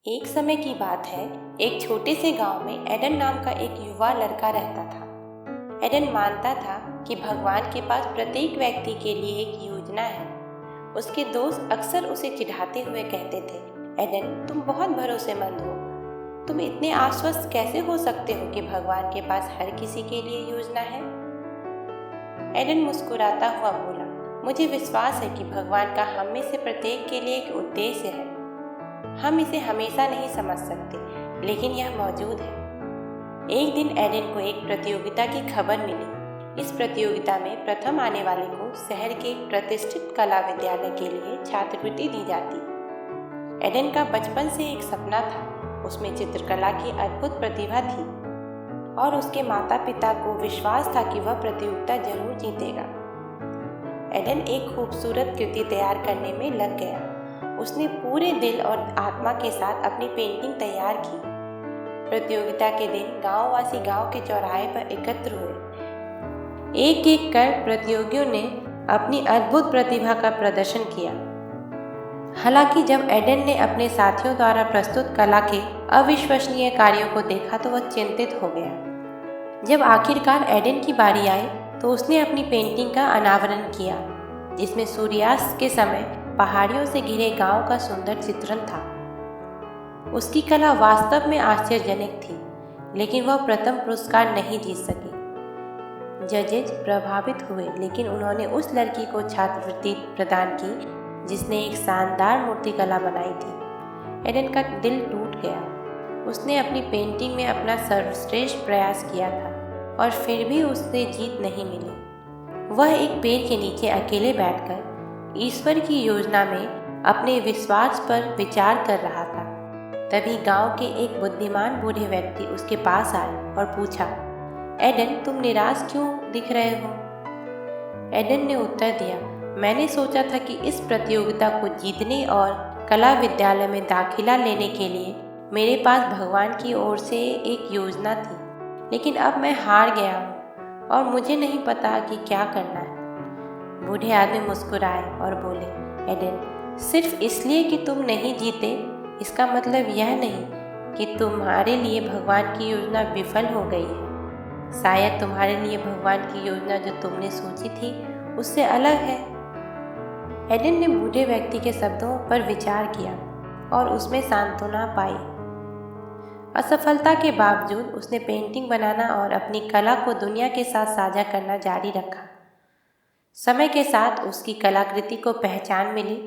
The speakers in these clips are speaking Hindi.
एक समय की बात है। एक छोटे से गांव में एडन नाम का एक युवा लड़का रहता था। एडन मानता था कि भगवान के पास प्रत्येक व्यक्ति के लिए एक योजना है। उसके दोस्त अक्सर उसे चिढ़ाते हुए कहते थे, एडन तुम बहुत भरोसेमंद हो, तुम इतने आश्वस्त कैसे हो सकते हो कि भगवान के पास हर किसी के लिए योजना है। एडन मुस्कुराता हुआ बोला, मुझे विश्वास है कि भगवान का हम में से प्रत्येक के लिए एक उद्देश्य है। हम इसे हमेशा नहीं समझ सकते, लेकिन यह मौजूद है। एक दिन एडन को एक प्रतियोगिता की खबर मिली। इस प्रतियोगिता में प्रथम आने वाले को शहर के एक प्रतिष्ठित कला विद्यालय के लिए छात्रवृत्ति दी जाती। एडन का बचपन से एक सपना था। उसमें चित्रकला की अद्भुत प्रतिभा थी और उसके माता पिता को विश्वास था कि वह प्रतियोगिता जरूर जीतेगा। एडन एक खूबसूरत कृति तैयार करने में लग गया। उसने पूरे दिल और आत्मा के साथ अपनी पेंटिंग तैयार की। प्रतियोगिता के दिन गांववासी गांव के चौराहे पर एकत्र हुए। एक एक कर प्रतियोगियों ने अपनी अद्भुत प्रतिभा का प्रदर्शन किया। हालांकि जब एडन ने अपने साथियों द्वारा प्रस्तुत कला के अविश्वसनीय कार्यों को देखा तो वह चिंतित हो गया। जब आखिरकार एडन की बारी आई तो उसने अपनी पेंटिंग का अनावरण किया, जिसमें सूर्यास्त के समय पहाड़ियों से घिरे गांव का सुंदर चित्रण था। उसकी कला वास्तव में आश्चर्यजनक थी, लेकिन वह प्रथम पुरस्कार नहीं जीत सकी। जजेज प्रभावित हुए, लेकिन उन्होंने उस लड़की को छात्रवृत्ति प्रदान की जिसने एक शानदार मूर्तिकला बनाई थी। एडन का दिल टूट गया। उसने अपनी पेंटिंग में अपना सर्वश्रेष्ठ प्रयास किया था और फिर भी उसे जीत नहीं मिली। वह एक पेड़ के नीचे अकेले बैठकर ईश्वर की योजना में अपने विश्वास पर विचार कर रहा था। तभी गांव के एक बुद्धिमान बूढ़े व्यक्ति उसके पास आए और पूछा, एडन तुम निराश क्यों दिख रहे हो? एडन ने उत्तर दिया, मैंने सोचा था कि इस प्रतियोगिता को जीतने और कला विद्यालय में दाखिला लेने के लिए मेरे पास भगवान की ओर से एक योजना थी, लेकिन अब मैं हार गया हूँ और मुझे नहीं पता कि क्या करना है। बूढ़े आदमी मुस्कुराए और बोले, एडन सिर्फ इसलिए कि तुम नहीं जीते इसका मतलब यह नहीं कि तुम्हारे लिए भगवान की योजना विफल हो गई है। शायद तुम्हारे लिए भगवान की योजना जो तुमने सोची थी उससे अलग है। एडन ने बूढ़े व्यक्ति के शब्दों पर विचार किया और उसमें सांत्वना पाई। असफलता के बावजूद उसने पेंटिंग बनाना और अपनी कला को दुनिया के साथ साझा करना जारी रखा। समय के साथ उसकी कलाकृति को पहचान मिली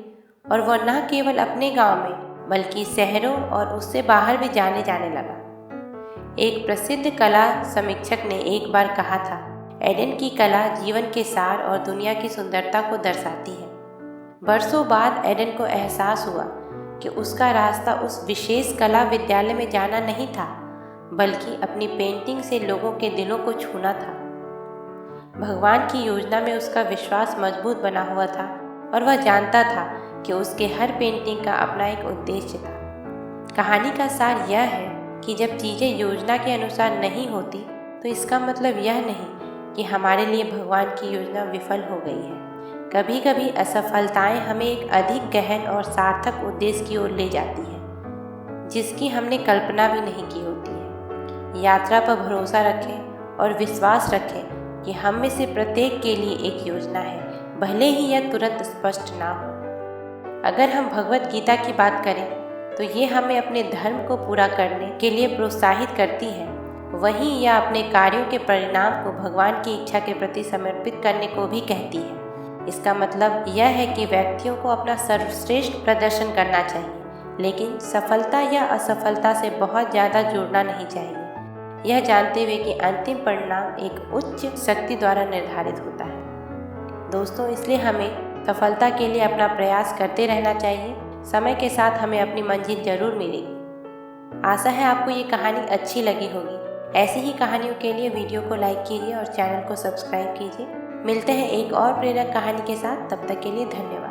और वह न केवल अपने गांव में बल्कि शहरों और उससे बाहर भी जाने लगा। एक प्रसिद्ध कला समीक्षक ने एक बार कहा था, एडन की कला जीवन के सार और दुनिया की सुंदरता को दर्शाती है। बरसों बाद एडन को एहसास हुआ कि उसका रास्ता उस विशेष कला विद्यालय में जाना नहीं था, बल्कि अपनी पेंटिंग से लोगों के दिलों को छूना था। भगवान की योजना में उसका विश्वास मजबूत बना हुआ था और वह जानता था कि उसके हर पेंटिंग का अपना एक उद्देश्य था। कहानी का सार यह है कि जब चीज़ें योजना के अनुसार नहीं होती तो इसका मतलब यह नहीं कि हमारे लिए भगवान की योजना विफल हो गई है। कभी कभी असफलताएं हमें एक अधिक गहन और सार्थक उद्देश्य की ओर ले जाती है, जिसकी हमने कल्पना भी नहीं की होती है। यात्रा पर भरोसा रखें और विश्वास रखें कि हम में से प्रत्येक के लिए एक योजना है, भले ही यह तुरंत स्पष्ट ना हो। अगर हम भगवत गीता की बात करें तो ये हमें अपने धर्म को पूरा करने के लिए प्रोत्साहित करती है। वहीं यह अपने कार्यों के परिणाम को भगवान की इच्छा के प्रति समर्पित करने को भी कहती है। इसका मतलब यह है कि व्यक्तियों को अपना सर्वश्रेष्ठ प्रदर्शन करना चाहिए, लेकिन सफलता या असफलता से बहुत ज़्यादा जुड़ना नहीं चाहिए, यह जानते हुए कि अंतिम परिणाम एक उच्च शक्ति द्वारा निर्धारित होता है। दोस्तों, इसलिए हमें सफलता के लिए अपना प्रयास करते रहना चाहिए। समय के साथ हमें अपनी मंजिल जरूर मिलेगी। आशा है आपको ये कहानी अच्छी लगी होगी। ऐसी ही कहानियों के लिए वीडियो को लाइक कीजिए और चैनल को सब्सक्राइब कीजिए। मिलते हैं एक और प्रेरक कहानी के साथ, तब तक के लिए धन्यवाद।